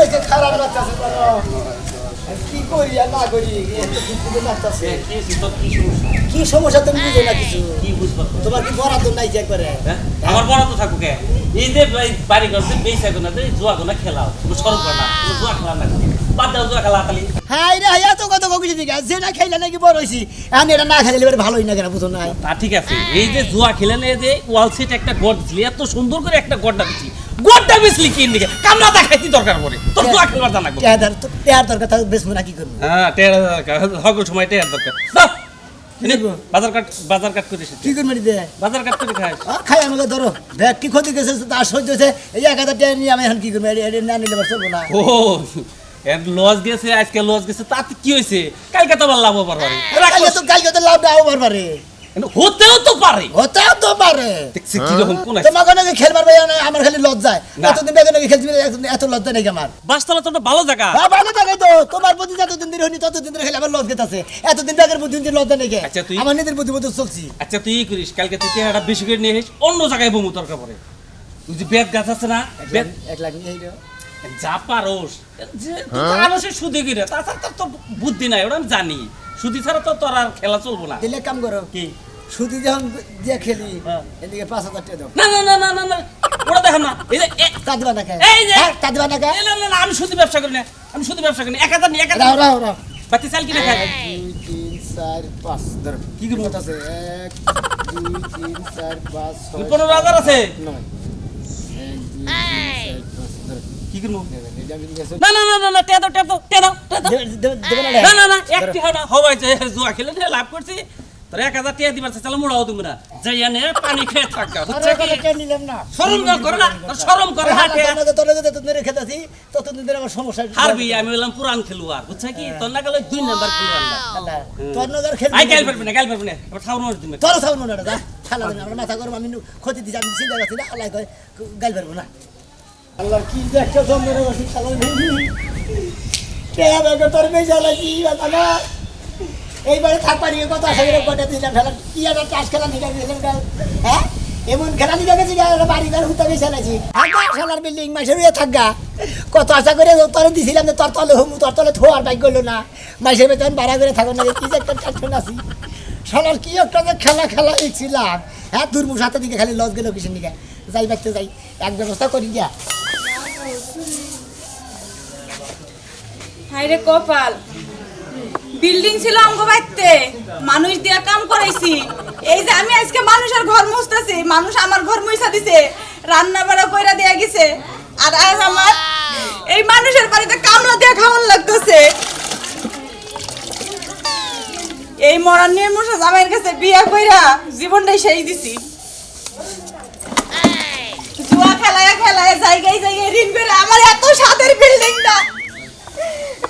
হয়েছে খারাপ লাগতেছে বলো কি করি আর না করি এত কিছু লাগতেছে কি সমস্যা তুমি বুঝো না কিছু কি বুঝবো তোমার কি বরাদ্দ নাই যে একবারে আমার বরাদ্দ থাকুক এই যে বাড়ি করছে বেশি না জুয়া গোনা খেলাও তুমি সরব কর না জুয়া খেলা না বাদ দাও জুয়া খেলা খালি হ্যাঁ রে এত কত কইছি ঠিক আছে না খাইলে নাকি বড় হইছি এখন এটা না খাইলে এবারে ভালোই না কেন বুঝো না তা ঠিক আছে এই যে জুয়া খেলেন এই যে ওয়াল সিট একটা গড় দিলি এত সুন্দর করে একটা গড়টা দিছি গড়টা বেশলি কি নিকে কামলা দেখাইতি দরকার পড়ে তোর জুয়া খেলবার জানা টেয়ার দরকার তাহলে বেশ না কি করবো হ্যাঁ টেয়ার দরকার হগল সময় টেয়ার দরকার বাজার কাট করে কি করবো দে বাজার কাট করে খাস খাই আমাকে ধরো দেখ কি ক্ষতি গেছে তার সহ্য হয়েছে এই 1000 টাকা নিয়ে আমি এখন কি করবো না নিলে চলবো না ও এর লস গেছে আজকে লস গেছে তাতে কি হয়েছে কালকে তো আবার লাভ হবার পারে কালকে তো লাভ দাও পারবে হতেও তো পারে দেখছি কি রকম কোন তোমাকে নাকি খেলবার ভাই আমার খালি লজ্জায় এতদিন আগে নাকি খেলছি এত লজ্জা নেই আমার বাসতলা তো একটা ভালো জায়গা ভালো জায়গায় তো তোমার প্রতি যতদিন ধরে হয়নি ততদিন ধরে খেলে আমার লজ গেছে এতদিন আগের বুদ্ধি লজ্জা নেই আচ্ছা তুই আমার নিজের বুদ্ধি মতো চলছি আচ্ছা তুই কি করিস কালকে তুই একটা বেশি করে নিয়ে এসে অন্য জায়গায় বমু তরকা পরে তুই যে বেদ গাছ আছে না বেদ 1 লাখ নিয়ে যা পারোস যে আলসে সুদি গিরে তাছাড়া তোর বুদ্ধি নাই ওটা আমি জানি সুদি ছাড়া তো তোর আর খেলা চলবো না দিলে কাম করো কি সুদি যখন দিয়ে খেলি এদিকে 5000 টাকা দাও না না না না না না ওটা দেখো না এই যে কাঁদবা না এই যে কাঁদবা না না না না আমি সুদি ব্যবসা করি না আমি সুদি ব্যবসা করি না 1000 নি 1000 রাও বাতি চাল কিনে খাই 2 3 4 5 ধর কি করব আছে 1 2 3 4 5 6 15000 আছে 9 কি করব না না না না তে দাও না না না একটি হাওড়া হওয়াই যে জুয়া খেলে লাভ করছি তোর 1000 টাকা দিবার চালা মুড়াও তুমি না যাইয়া নে পানি খেয়ে থাকা বুঝছ কি নিলাম না শরম করে না শরম করে হাতে তোর যতদিন ধরে খেতাছি ততদিন ধরে আমার সমস্যা হারবি আমি বললাম পুরান খেলোয়াড় বুঝছ কি তোর না গেলে 2 নাম্বার খেলোয়াড় না তোর নগর খেল আই গাল পারবি না আবার থাউন মার দিমে তোর থাউন না দা খালা না আমার মাথা গরম আমি ক্ষতি দিছি আমি চিন্তা করছি না আল্লাহ কয় গাল পারবো না আল্লাহ কি দেখছো তোমরা বসে খালা নেই কে হবে তোর মেজা লাগি বাবা এইবারে থাকবা নিয়ে কত আশা করে কটা দিলাম খেলা কি একটা চাষ খেলা নিয়ে গেছিলাম হ্যাঁ এমন খেলা নিয়ে গেছি বাড়িঘর হুতা বেছে নাছি আগা শালার বিল্ডিং মাসের থাকা কত আশা করে তোর দিছিলাম যে তোর তলে হুমু তোর তলে থোয়ার বাইক গেলো না মাসের বেতন ভাড়া করে থাকো না কি যে একটা টেনশন আছি শালার কি একটা যে খেলা দেখছিলাম হ্যাঁ দুর্মুষ হাতের দিকে খালি লস গেল কিসের দিকে যাই বাড়তে যাই এক ব্যবস্থা করি গিয়া হায়রে কপাল বিল্ডিং ছিল আমগো বাইতে মানুষ দিয়া কাম করাইছি এই যে আমি আজকে মানুষের ঘর মুছতেছি মানুষ আমার ঘর মুছা দিছে রান্না বাড়া কইরা দেয়া গেছে আর আজ আমার এই মানুষের বাড়িতে কামলা দিয়া খাওয়ান লাগতেছে এই মরার নিয়ে মুছা জামাইয়ের কাছে বিয়া কইরা জীবনটাই সেই দিছি জুয়া খেলায় জায়গায় ঋণ করে আমার এত স্বাদের বিল্ডিংটা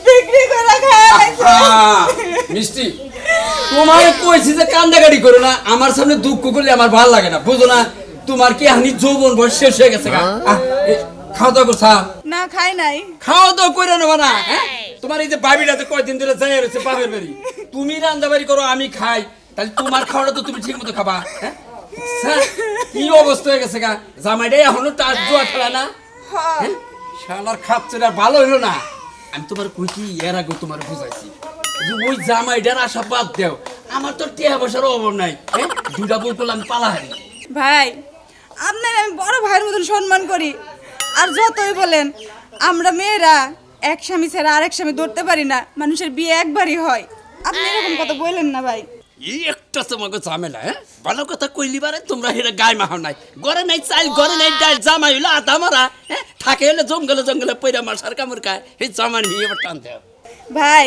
বিক্রি করে মিষ্টি তোমার কইছি যে কান্দাকাটি করো না আমার সামনে দুঃখ করলে আমার ভালো লাগে না বুঝো না তোমার কি হানি যৌবন বয়স শেষ হয়ে গেছে খাওয়া দাওয়া করছা না খাই নাই খাওয়া দাওয়া করে নেবা না তোমার এই যে বাবিটাতে কয়দিন ধরে যাই রয়েছে বাপের বাড়ি তুমি রান্না বাড়ি করো আমি খাই তাহলে তোমার খাওয়াটা তো তুমি ঠিক মতো খাবা কি অবস্থা হয়ে গেছে গা জামাইটাই এখনো তার জুয়া খেলা না শালার খাচ্ছে না ভালো হইলো না আমি তোমার কই কি এর আগে তোমার বুঝাইছি যে ওই জামাইটার আশা বাদ দেও আমার তো টিয়া পয়সার অভাব নাই দুইটা বউ করলে আমি পালাহারি ভাই আপনার আমি বড় ভাইয়ের মতন সম্মান করি আর যতই বলেন আমরা মেয়েরা এক স্বামী ছাড়া আরেক স্বামী ধরতে পারি না মানুষের বিয়ে একবারই হয় আপনি এরকম কথা বললেন না ভাই এই একটা তোমাকে ঝামেলা ভালো কথা কইলি বারে তোমরা হেরে গায়ে মাহ নাই ঘরে নাই চাইল ঘরে নাই ডাল জামাই হইলো আধা মারা থাকে হলে জঙ্গলে পয়রা মাসার কামড় খায় এই জামাই নিয়ে এবার টানতে হবে ভাই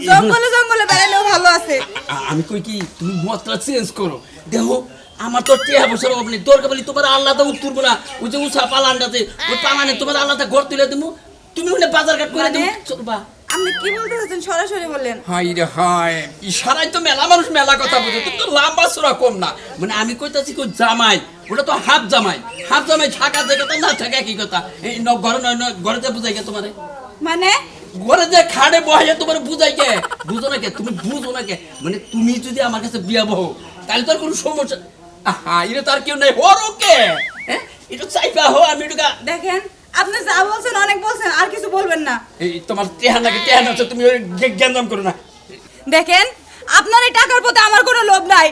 জঙ্গলে বেড়ালেও ভালো আছে আমি কই কি তুমি মতটা চেঞ্জ করো দেখো আমার তো টিয়া বছর অভাব নেই দরকার বলি তোমার আল্লাহটা উত্তরবো না ওই যে উষা পালানটাতে ওই পালানে তোমার আল্লাহটা ঘর তুলে দেবো তুমি হলে বাজার ঘাট করে দেবো চলবা আপনি কি বলতে চাচ্ছেন সরাসরি বলেন হাই রে হাই ইশারায় তো মেলা মানুষ মেলা কথা বুঝে তুমি তো লম্বা চূড়া কম না মানে আমি কইতাছি কই জামাই ওটা তো হাফ জামাই থাকা থেকে তো না থাকা কি কথা এই ঘরে বুঝাই গে তোমারে মানে ঘরে যে খাড়ে বহাইয়া তোমার বুঝাই গে বুঝো না কে তুমি বুঝো না কে মানে তুমি যদি আমার কাছে বিয়া বহ তাহলে তোর কোনো সমস্যা আহা এটা তার কেউ নাই হর ওকে এটা চাইবা হো আমি এটা দেখেন আপনি যা বলছেন অনেক বলছেন, আর কিছু বলবেন না। এই তোমার টেহা নাকি টেহা না, তুমি ওই জ্ঞানজাম করো না। দেখেন, আপনার এই টাকার প্রতি আমার কোনো লোভ নাই।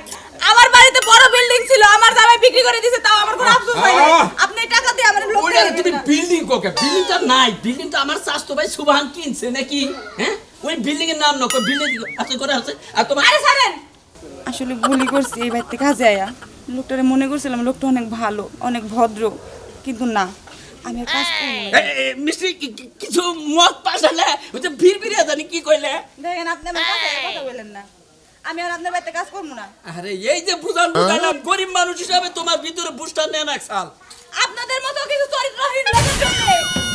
আমার বাড়িতে বড় বিল্ডিং ছিল, আমার জামাই বিক্রি করে দিয়েছে, তাও আমার কোনো আফসোস হয় না। আপনি এই টাকা দিয়ে আমার লোভ ওইটা দেখাবেন তুমি না। বিল্ডিং কোকে, বিল্ডিংটা নাই, বিল্ডিংটা আমার স্বাস্থ্য ভাই সুবহান কিনছে নাকি, হ্যাঁ? ওই বিল্ডিং এর নাম না, ওই বিল্ডিং আছে করে আছে। আর তোমার আরে ছাড়েন। আসলে ভুলই করছি এই বাড়িতে কাজে আয়া। লোকটারে মনে করছিলাম লোকটা অনেক ভালো, অনেক ভদ্র, কিন্তু না, আমি আর কাজ করব না। মিস্ত্রি কিছু মদ পাশালে ওই যে ভিড় ভিড়িয়া জানি কি কইলে। দেখেন, আপনি আমার কাছে কথা বলেন না। আমি আর আপনার বাড়িতে কাজ করব না। আরে এই যে বুঝালাম গরিব মানুষ হিসাবে তোমার ভিতরে বুঝটা নেন এক সাল। আপনাদের মতো কিছু চরিত্রহীন লোকের জন্য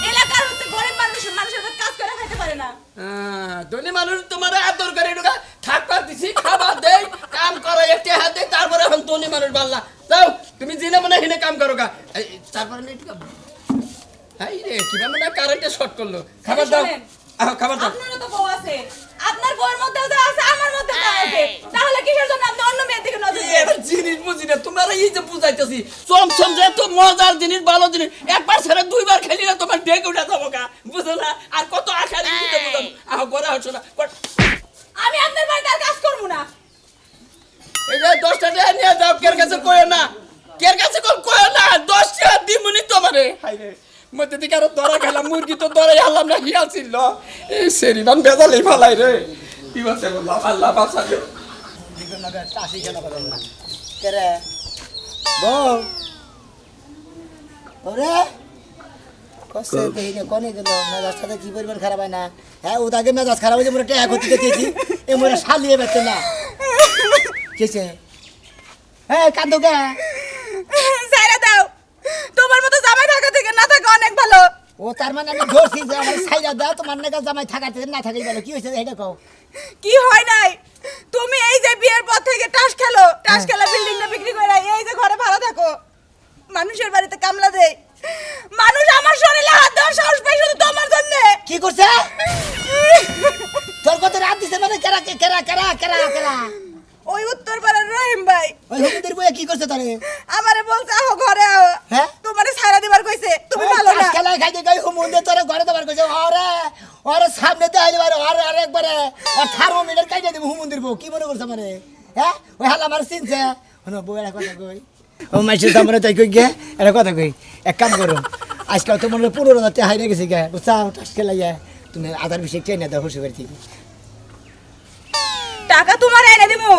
এলাকার হচ্ছে গরিব মানুষের কাজ করে খাইতে পারে না। ধনী মানুষ তোমার আদর করে ঢুকা থাকবার দিছি, খাবার দেই, কাম করো, একটি হাত দেই, তারপরে এখন ধনী মানুষ বাল্লা যাও তুমি জিনে মনে হিনে কাম করো গা। তারপরে নেই হাই রে কিভাবে না কারেন্টে শর্ট করলো। খাবার দাও, খাবার দাও। আপনারও তো বউ আছে, আপনার বউর মধ্যেও যা আছে আমার মধ্যেও তা আছে, তাহলে কিসের জন্য আপনি অন্য মেয়ের দিকে নজর দেন? এটা জিনিস বুঝি না, তোমার এই যে বুঝাইতেছি চমচম যে তো মজার জিনিস, ভালো জিনিস, একবার ছেড়ে দুইবার খেলি না তোমার ডেকে উঠে যাবো গা, বুঝো না? আর কত আশা দিতে বুঝাবো, গড়া হচ্ছে না। আমি আপনার বাড়িতে আর কাজ করব না। এই যে 10 টাকা নিয়ে যাও, কের কাছে কইও না, কের কাছে কইও না, 10 টাকা দিমুনি তোমারে। হাই রে মধ্যে দিকে আরো ধরা খেলাম, মুরগি তো ধরাই হারলাম না, হিয়া ছিল এই সেরিবান বেজালেই ফালাই রে। কি বলছে বললাম আল্লাহ বাঁচাবে। চাষি খেলা পারেন না কেরে বউ ওরে কষ্ট দেখি না কনে গেল মেজাজ সাথে কি পরিমাণ খারাপ হয় না। হ্যাঁ ও তাকে মেজাজ খারাপ হয়েছে মোটা ট্যাগ হতে দেখেছি এ মোটা শালিয়ে বেড়ছে না কেছে হ্যাঁ কান্দো কে ছাইরা দাও, তোমার মতো জামাই থাকা থেকে না থাকা অনেক ভালো। ও তার মানে আমি ধরছি যে আমার সাইরা দাও তোমার নাকি জামাই থাকাতে না থাকাই ভালো। কি হয়েছে এটা কও। কি হয় নাই, তুমি এই যে বিয়ের পর থেকে টাস খেলো, টাস খেলা বিল্ডিংটা বিক্রি করে এই যে ঘরে ভাড়া থাকো, মানুষের বাড়িতে কামলা দেয়, মানুষ আমার শরীরে হাত দেওয়ার সাহস পায় শুধু তোমার জন্য। কি করছে তোর কত রাত দিছে মানে কেরা কেরা কেরা কেরা কেরা ওই উত্তর পাড়ার রহিম ভাই ওই হুকুমদের বইয়া কি করছে তারে আমারে বলছে আহো ঘরে আহো, হ্যাঁ তোমারে ছাইরা দিবার কইছে, তুমি ভালো না। খেলা খাইতে গাই হুকুমদের তোরে ঘরে দেবার কইছে ওরে ওরে সামনে দে আইলে বারে ওরে আরেকবারে আর থার্মোমিটার কাইতে দেব হুকুমদের বউ কি মনে করছ মানে হ্যাঁ ওই হালা আমার চিনছে হনো বউ এর কথা কই ও মাইছে সামনে তাই কই গে এর কথা কই এক কাম করো আজকাল তো মনে 15,000 টাকা হাইরে গেছে গে বুঝছাও টাস খেলাইয়া তুমি আধার বিষয় ট্রেনে দাও খুশি করে থেকে টাকা তোমার এনে দিমু,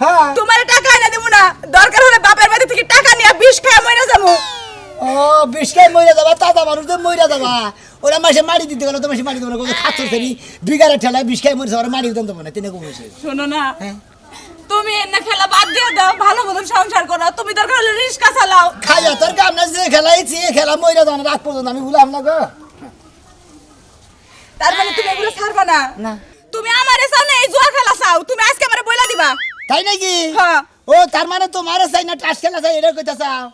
হ্যাঁ তোমার টাকা এনে দিমু না, দরকার হলে বাপের বাড়ি থেকে টাকা নিয়ে বিষ খায় মইরা যাবো। ও বিষকায় মইরা যাবা তাজা মানুষ তো মইরা যাবা ওরা মাসে মারি দিতে গেল তো মাসে মারি দেবো না কোনো খাচ্ছ সেরি বিঘারে ঠেলায় বিষকায় মরে ওরা মারি দিতে দেবো না তিনে কমেছে শোনো না, হ্যাঁ তুমি এনে খেলা বাদ দিয়ে দাও, ভালো মতন সংসার করো, তুমি দরকার হলে রিস্কা চালাও। খাইয়া তোর কাম না যে খেলাইছি এ খেলা মইরা যাও না রাত পর্যন্ত আমি ভুলাম না গো তার মানে তুমি এগুলো ছাড়বা না? না তুমি আমারে চাও না, এই জুয়া খেলা চাও, তুমি আজকে আমারে বইলা দিবা। তাই নাকি হ্যাঁ। ও তার মানে তোমার চাই না টাস খেলা চাই এটা কইতা চাও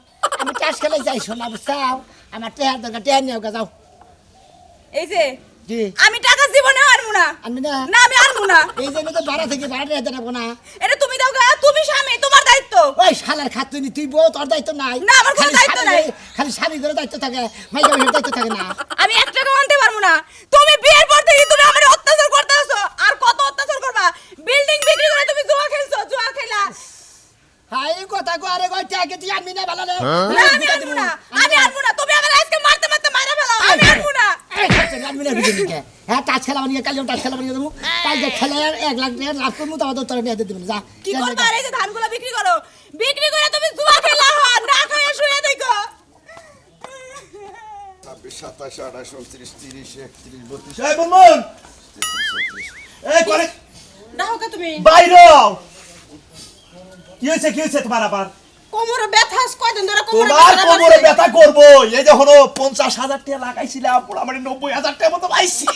আমি টাস খেলাই চাই শোনা বুঝছাও আমার টেহার দরকার টেহার নিয়ে যাও এই যে জি আমি টাকা জীবনে আনবো না, আমি না না আমি আনবো না। এই জন্য তো ভাড়া থেকে ভাড়া নিয়ে দেবো না এটা তুমি দাও গা, তুমি স্বামী, তোমার দায়িত্ব। ওই শালার খাত তুই তুই বউ তোর দায়িত্ব নাই না, আমার কোনো খালি দায়িত্ব স্বামী নাই। খালি স্বামী করে দায়িত্ব থাকে মাইকা মাইয়ের দায়িত্ব থাকে না আমি 1 টাকাও আনতে পারবো না। তুমি বিয়ের পর থেকে তুমি আমারে অত্যাচার করতে আসো, আর কত অত্যাচার করবা? বিল্ডিং বিক্রি করে তুমি জুয়া খেলছো, জুয়া খেলা। হাই কথা কো আরে কই টাকে তুই আনবি না ভালো না না আমি আনবো না, আমি আনবো না, তুমি আমারে আজকে মারতে মারতে মাইরা ফেলো, আমি আনবো না। এই খাচ্ছে আনবি না বিজে কে হ্যাঁ টাচ খেলা বানিয়ে কাল টাচ খেলা বানিয়ে দেবো কাল যে খেলা 1 লাখ টাকা লাভ করবো তো তোর নিয়ে দিতে যা কি করবা? আর এই যে ধানগুলো বিক্রি করো, বিক্রি করে তুমি জুয়া খেলা হন, না খায়া শুয়ে দেখো। 26, 27, 28, 29, 30, 31, 32, এই বলমন এই করে দেখো কা তুমি বাইরে কি হয়েছে তোমার আবার কোমরে ব্যথা, কয়দিন ধরে তোমার কোমরে ব্যথা করবো এই যে হলো 50,000 টাকা লাগাইছিলাম মোটামুটি 90,000 টাকা মতো পাইছি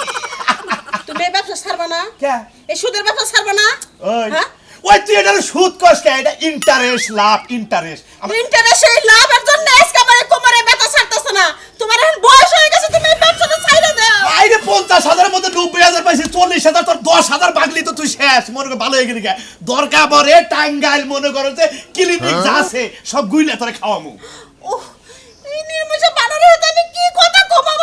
তুমি এই ব্যবসা ছাড়বা না? কে এই সুদের ব্যবসা ছাড়বা না? ওই হ্যাঁ? ওই তুই এটা সুদ কস কে এটা ইন্টারেস্ট লাভ ইন্টারেস্ট ইন্টারেস্টে লাভের জন্য আজকে আমার কোমরে ব্যথা ছাড়তেছ না, তোমার এখন বয়স হয়ে গেছে, তুমি এই ব্যবসাটা ছাইড়া দাও। আইরে 50,000 এর মধ্যে 90,000 পাইছি 40,000 তোর 10,000 বাগলি তো তুই শেষ মনে করে ভালো হয়ে গেলি কে দরকার পরে টাঙ্গাইল মনে করো যে ক্লিনিক যা আছে সব গুইলে তোরে খাওয়ামু ওহ, এই নির্মুষে বানরের হাতে আমি কি কথা কমা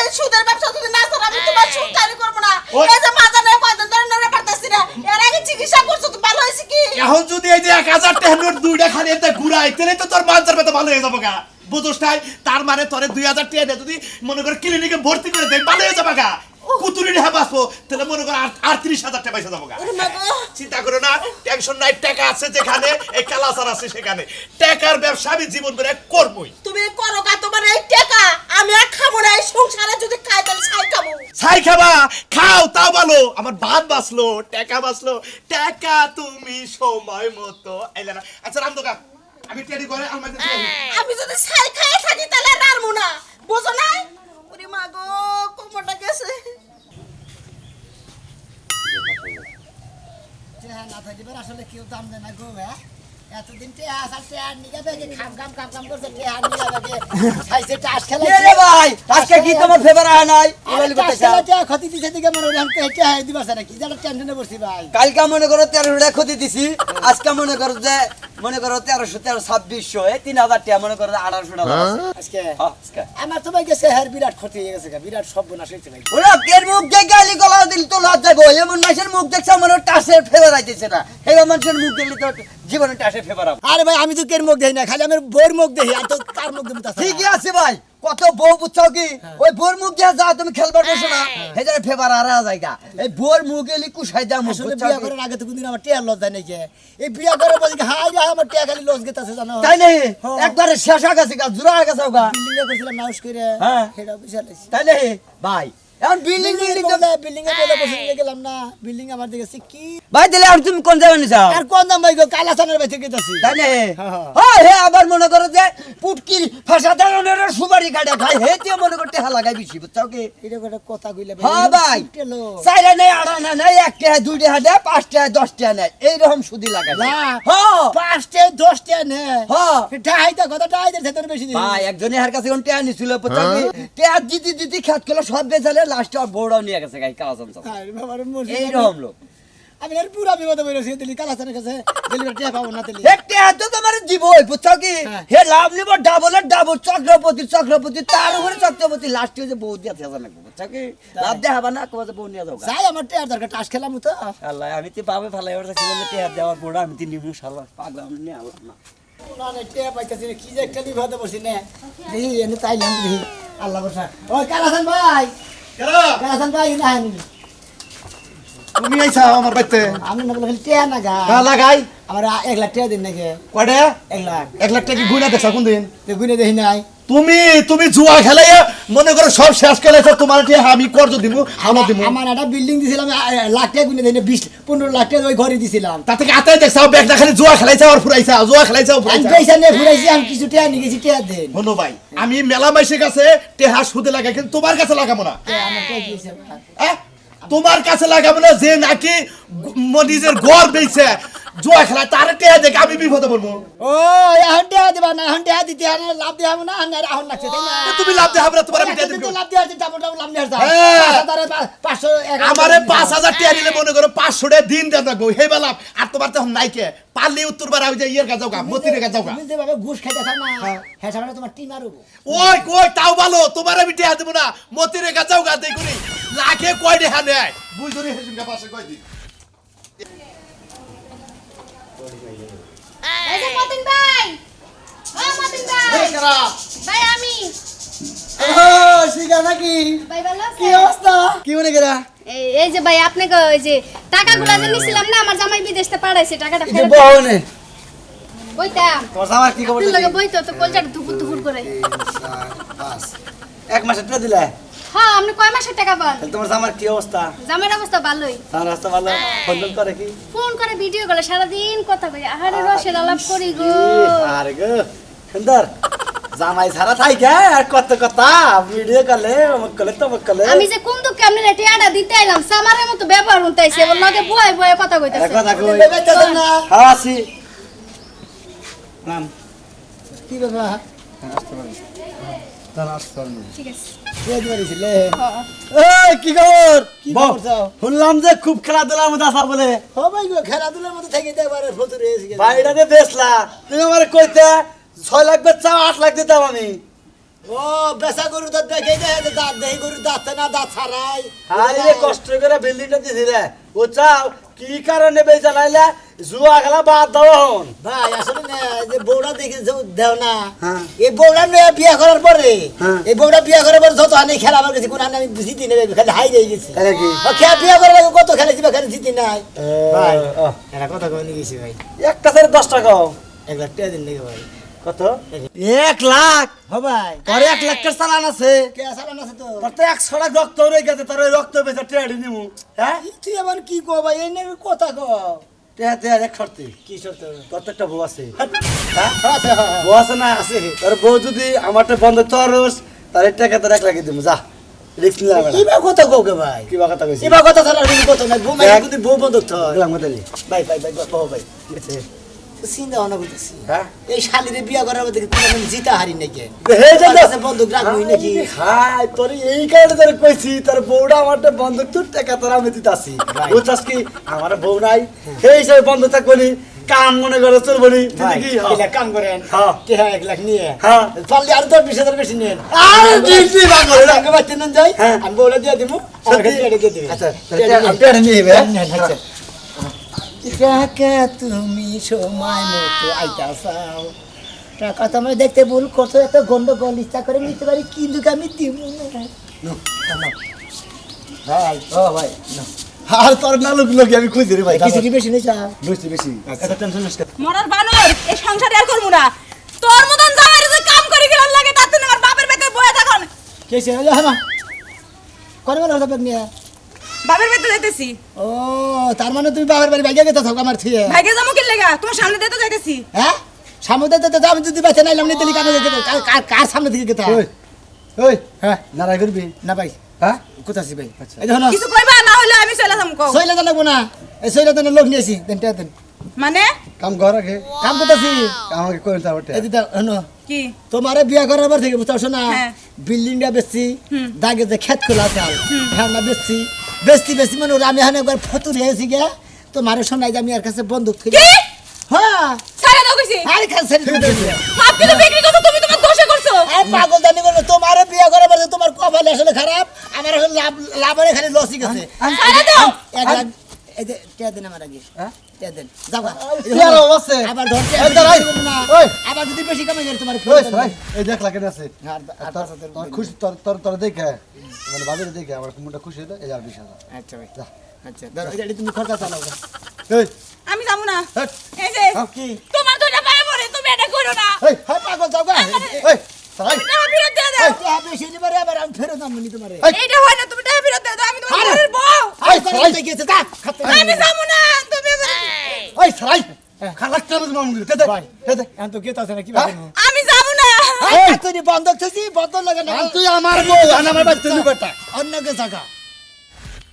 এই সুদের ব্যবসা যদি না ছাড় আমি তোমার সুদ চালু করব না ওই- এই যে মাজা নেই কয়দিন ধরে নড়ে পারতাছি না এর আগে চিকিৎসা করছো তো ভালো হয়েছে কি এখন যদি এই যে 1000 টাকা নোট দুইটা খালি এতে ঘুরাই তাহলে তো তোর মানজার ব্যথা ভালো হয়ে যাবো গা বুঝোস তাই তার মানে তোরে 2000 টাকা দিয়ে যদি মনে করে ক্লিনিকে ভর্তি করে দেয় ভালো হয়ে যাবো গা কুতুরি রেহা বাঁচবো তাহলে মনে করো আর 30,000 টাকা পয়সা যাবো গা ওরে মা গো চিন্তা করো না টেনশন নাই টাকা আছে যেখানে এই কালাচার আছে সেখানে টাকার ব্যবসা আমি জীবন করে করবই তুমি করো কা তোমার এই টাকা আমি আর খাবো না এই সংসারে যদি খাই তাহলে ছাই খাবো ছাই খাবা খাও তাও ভালো আমার ভাত বাঁচলো টাকা তুমি সময় মতো আইলা না আচ্ছা রামদোকা আমি টেডি করে আলমারিতে দিয়ে আসি। আমি যদি ছাই খাই থাকি তাহলে রারমু না বুঝো না ওরে মা গো কোমরটা গেছে টেহা না থাকিবে আসলে কেউ দাম দেয় না গো হ্যাঁ এতদিন টেহা আছে টেহা নিয়ে ব্যাগে খাম করছে টেহা নিয়ে ব্যাগে খাইছে টাস খেলা রে ভাই আজকে কি তোমার ফেভার হয় নাই মোবাইল করতে চাও টেহা ক্ষতি দিছে দিকে মনে হলো আমি টেহা দিবাস না কি জানা টেনশনে বসছি ভাই কালকে মনে করো 13 টাকা ক্ষতি দিছি আজকে মনে করো যে মনে করো 1300 2600 এই 3000 টাকা মনে করো 1800 টাকা আজকে আজকে আমার তো ভাই গেছে হ্যাঁ বিরাট ক্ষতি হয়ে গেছে বিরাট সর্বনাশ হয়েছে ভাই ওরা কের মুখ দিয়ে গালি গলা দিল তো লজ্জা গো এমন মানুষের মুখ দেখছ মনে টাসের ফেভার আইতেছে না এই মানুষের মুখ দেখলে তো জীবনে টাসের ফেভার হবে আরে ভাই আমি তো কের মুখ দেই না খালি আমার বোর মুখ দেই আর তো কার মুখ দেব তা ঠিকই আছে ভাই কত বউ বুঝছো কি ওই বোর মুখ দিয়ে যা তুমি খেলবার বসো না হেজারে ফেভার আর জায়গা এই বোর মুখ এলি কুশাই দাম আসলে বিয়া করার আগে তো কোনদিন আমার টিয়ার লজ্জা নেই কে এই বিয়া করার পর হাই রে আমার টিয়া খালি লস গেতাছে জানো তাই নেই একবারে শেষ হয়ে গেছে গা জুড়া হয়ে গেছে গা বিল্ডিং এ করছিলাম নাউস করে হ্যাঁ। সেটা বিশাল হইছে। তাই নেই ভাই এখন বিল্ডিং বিল্ডিং বিল্ডিং এ বলে বসে গেলাম না বিল্ডিং আমার দিকে কি ভাই দিলে আর তুমি কোন জায়গায় যাও আর কোন দাম ভাই গো কালাসানের বাইতে গেতাছি তাই নেই হ্যাঁ। হ্যাঁ হে আবার মনে করো যে পুটকির ফাঁসা দাঁড়ানোর সুপারি কাটা খাই হে তুই মনে করতে হালা গাই বেশি বুঝছো কি এটা একটা কথা কইলে হ্যাঁ ভাই টেলো চাইরা নেই আড়ানা নেই 1 টাকা 2 টাকা দেয় 5 টাকা 10 টাকা নেয় এইরকম সুদি লাগাই না হ্যাঁ 5 10 টা নে হ্যাঁ ঢাইটা কথা ঢাইদের ভেতর বেশি দিন ভাই একজনের হার কাছে কোন টেয়া নিছিল বুঝছো কি টেয়া দিদি খেত করলো সব বেচালে লাস্টে আর বড়াও নিয়ে গেছে গাই কালা চমচম আরে বাবা রে মরছি এইরকম লোক আমি এর পুরা বিপদে পড়েছি দিলি কালাসানের কাছে ডেলিভারি টিয়া পাবো না তেলি একটা এত তোমার দিবই বুঝছো কি হে লাভ নিব ডাবলের ডাবল চক্রপতি তার উপরে চক্রপতি লাস্টে যে বউ দিয়া থাকা লাগবে বুঝছো কি লাভ দেয়া হবে না কোথা বউ নিয়ে যাও যাই আমার টিয়ার দরকার টাস খেলাম তো আল্লাহ আমি তো পাবে ফালাই ওটা ছিল যে টেয়া দেওয়ার বড় আমি তো নিমু শালা পাগলা আমি নিয়ে আলাম না না না টিয়া পাইতাছি না কি যে একটা বিপদে বসি না দেখি এনে তাইলাম দেখি আল্লাহ বসা ওই কালাসান ভাই কেরা কালাসান ভাই না তুমি আইছা আমার বাইতে আমি না বলে টিয়া না গা হ্যাঁ লাগাই আমার 1 লাখ টাকা দিন নাকি কয়টা 1 লাখ 1 লাখ টাকা কি গুণা দেখছ কোন দিন দেখুন দেখি নাই তুমি জুয়া খেলাইয়া মনে করো সব শেষ খেলাইছ তোমার কি আমি কর্জ দিমু হালো দিমু আমার একটা বিল্ডিং দিছিলাম লাখ টাকা গুনে দেই 20-15 লাখ টাকা ওই ঘরে দিছিলাম তা থেকে আতাই দেখছ ব্যাগটা খালি জুয়া খেলাইছ আর ফুরাইছ জুয়া খেলাইছ আমি ফুরাইছ পয়সা নিয়ে ঘুরাইছি আমি কিছু টাকা নিয়ে গেছি টাকা দেন হনো ভাই আমি মেলা মাইসের কাছে টেহা সুদে লাগাই কিন্তু তোমার কাছে লাগাবো না আমার টাকা দিয়েছে হ্যাঁ? তোমার কাছে লাগাবো না যে নাকি নিজের ঘর বেইছে জুয়া খেলা তার টেহা দেখে আমি বিপদে পড়বো ও এখন টাকা দিবা না এখন টাকা দিতে আর লাভ দেওয়া হবে না আর এখন লাগছে তাই না তুমি লাভ দেখাবো না তোমার আমি টেহা কিন্তু দিব লাভ দেওয়া আছে ডাবল লাভ নেওয়া যায় হ্যাঁ। 500 আমারে 5000 টাকা দিলে মনে করো 500 টাকা দিন দেন রাখবো হে বেলা আর তোমার তখন নাই কে পারলে উত্তর বার আমি যে ইয়ের কাছে যাও মতির কাছে যাও তুমি যেভাবে ঘুষ খাইতে থাক না হ্যাঁ সামনে তোমার টিম আর ওই কই তাও ভালো তোমার আমি টাকা দেব না মতির কাছে যাও গা দেখুনি লাখে কয় টাকা নেয় বুঝুনি হেসুন পাশে কয় দিন এই যে মতিন ভাই ও মতিন ভাই ভাই আমি ও শিখা নাকি ভাই ভালো আছে কি অবস্থা কি মনে করা এই যে ভাই আপনাকে ওই যে টাকাগুলো যে নিছিলাম না আমার জামাই বিদেশ থেকে পাঠাইছে টাকাটা কি ফেরত বহনে বইতাম তোমার আমার কি খবর তুই লাগে বইতো তো কলজাটা দুপুর দুপুর করে 1 মাসের টাকা দিলে হ্যাঁ আপনি কয় মাসের টাকা পান তাহলে তোমার আমার কি অবস্থা জামাইয়ের অবস্থা ভালোই আমার রাস্তা ভালো ফোন করে কি ফোন করে ভিডিও কলে সারাদিন কথা কই আহারে রসের আলাপ করি গো আরে গো সুন্দর জামাই ছাড়া থাইকে আর কত কথা ভিডিও কলে অমুক কলে তমুক কলে আমি যে কোন দুঃখে আপনি রেটিয়াটা দিতে আইলাম সামারের মতো ব্যবহার উনতাইছে এবার লগে বয়ে বয়ে কথা কইতাছে কথা কই বেবেতেছেন না হ্যাঁ আসি নাম কি বাবা ঠিক আছে কে দিবারিছিলে হ্যাঁ এই কি খবর কি বল। খবর চাও শুনলাম যে খুব খেলাধুলার মধ্যে আসা বলে ও ভাই গো খেলাধুলার মধ্যে থেকে দেবারে ফতুর হয়ে গেছে ভাইটাকে বেচলা তুমি আমার কইতে 6 লাখ বেচা 8 লাখ দিতাম আমি ও বেসা গরু তো দেখে দেখে দাঁত দেখে গরু দাঁত না দাঁত ছাড়াই আরে কষ্ট করে বিল্ডিংটা দিছিলে ও চাও কি কারণে বেচা নাইলা জুয়া খেলা বাদ দাও হন ভাই আসলে না যে বউটা দেখে দেও না হ্যাঁ। এই বউটা মেয়ে বিয়ে করার পরে হ্যাঁ। এই বউটা বিয়ে করার পরে যত হানি খেলা আমার কাছে কোন হানি আমি জিতি নেবে খালি হাই রয়ে গেছি তাই নাকি? খেলা বিয়ে করার আগে কত খেলেছি বা খালি জিতি নাই ভাই আহ। এটা কথা কয়ে নিয়ে গেছি ভাই একটা ছেড়ে 10 টাকা 1 লাখ টাকা দিন লেগে ভাই কত 1 লাখ হ ভাই তোর 1 লাখের চালান আছে কে আসালান আছে তো তোর তো 100 টাকা রক্ত রয়ে গেছে তোর ওই রক্ত বেচা ট্রেডি নিমু হ্যাঁ তুই আবার কি কো ভাই এই নিয়ে কথা কো তে এক শর্তে কি শর্ত তোর তো একটা বউ আছে হ্যাঁ আছে বউ আছে না আছে তোর বউ যদি আমারটা বন্ধ তরস তাহলে টাকা তোর 1 লাখ দিমু যা রিস্ক নিলা কি বা কথা কো কে ভাই কি বা কথা কইছি এবার কথা ছাড়া আর কোনো কথা নাই বউ মাই কিন্তু বউ বন্ধ তো গেলাম মতলি ভাই ভাই ভাই বাবা ভাই চিন্তা ভাবনা করতেছি হ্যাঁ এই শালিরে বিয়া করার মধ্যে তুই আমি জিতা হারি নাকি হে জানো বন্দুক রাখবি নাকি হাই তোর এই কারণে তোর কইছি তোর বউটা আমারটা বন্ধ তোর টাকা তোর আমি দিতাছি বুঝছস কি আমার বউ নাই সেই হিসাবে বন্ধ থাকবনি কাম মনে করে চলবনি তুই কি এটা কাম করেন হ্যাঁ। কে 1 লাখ নিয়ে হ্যাঁ পারলে আর 10,000 বেশি নেন আর দিছি বাগরে টাকা বাঁচতে নেন যাই হ্যাঁ। আমি বলে দিয়ে দিমু আমার কাছে এটা দিয়ে দিবি আচ্ছা আমি পেড়ে নিবে আচ্ছা টাকা তুমি সময় মতো আইতা চাও টাকা তুমি দেখতে ভুল করছো এত গন্ডগোল ইচ্ছা করে নিতে পারি কিন্তু আমি দিব না ভাই ও ভাই আর তোর নালুক লোক আমি খুঁজি রে ভাই কিছু কি বেশি নেই চাও বুঝছি বেশি এত টেনশন নিস মরার বানর এই সংসারে আর করবো না তোর মতন জামাইরে যে কাম করে গেলাম লাগে তার জন্য আমার বাপের বেতে বয়ে থাকুন কেসে হলো হ্যাঁ কোন বেলা হতো নিয়ে বাপের বেতে যাইতেছি ও তার মানে তুমি বাবার বাড়ি ভাইয়া গেতে থাকো আমার থিয়ে ভাইকে যাবো কি লেগা তোমার সামনে দিয়ে তো যাইতেছি হ্যাঁ সামনে তো আমি যদি বাইতে নাইলাম নিতে কানে গেতে কার সামনে থেকে গেতে ওই ওই হ্যাঁ নারাই করবি না ভাই হ্যাঁ কোথা আছি ভাই এই দেখো না কিছু কইবা না হলে আমি চলে যাবো কও সইলা তো লাগবো না এই সইলা তো লোক নিয়েছি দেন টা দেন মানে কাম ঘর আগে কাম করতেছি আমাকে কই তা বটে এই দিদা হনো কি তোমারে বিয়া করার পর থেকে বুঝছো না হ্যাঁ। বিল্ডিংটা বেচছি দাগে যে ক্ষেত খোলা চাল হ্যাঁ না বেচছি বেচছি মানে ওরা আমি এখন একবার ফতুর হয়েছি গে তোমার শোনাই যে আমি আর কাছে বন্দুক থেকে কি হ্যাঁ ছাড়া দাও কইছি আরে কাছে মাপ কিন্তু বিক্রি করছো তুমি তোমার দোষে করছো পাগল জানি করবে তোমার বিয়া করার পর তোমার কপাল আসলে খারাপ আমার আসলে লাভের খালি লসই গেছে ছাড়া দাও 1 লাখ এই যে টিয়া দেন আমার আগে হ্যাঁ? টিয়া দেন যাবা টিয়ার অবস্থা। আবার ধরতে এই দাঁড়াই। ওই। আবার যদি বেশি কামাই করে তোমার ওই ভাই এই দেখ লাগে আছে আর তোর খুশি তোর দেখে মানে বাজারে দেখে আমার মুন্ডা খুশি হলো এই আর 20,000 আচ্ছা ভাই আচ্ছা দাও এটা তুমি খরচা চালাও এই আমি যাবো না হ্যাট। এই যে কি তোমার দুইটা পায়ে পড়ে তুমি এটা করো না এই হ্যাঁ পাগল যাও গা এই সারাই টাকা ফেরত দিয়ে দাও এই বেশি নিবারে আবার আমি ফেরত দাম নি তোমারে এইটা হয় না তুমি টাকা ফেরত দিয়ে দাও আমি তোমার ঘরের বউ আই সারাই গেছে তা খাতে আমি যাবো না তুমি ওই সারাই খালাক চামচ মামু দে দে ভাই দে এখন তো কেতা আছে না কি ভাবে আমি যাবো না তুই বন্ধ থেছি বন্ধ লাগে না তুই আমার বউ আর আমার বাচ্চা তুই বেটা অন্য কে জায়গা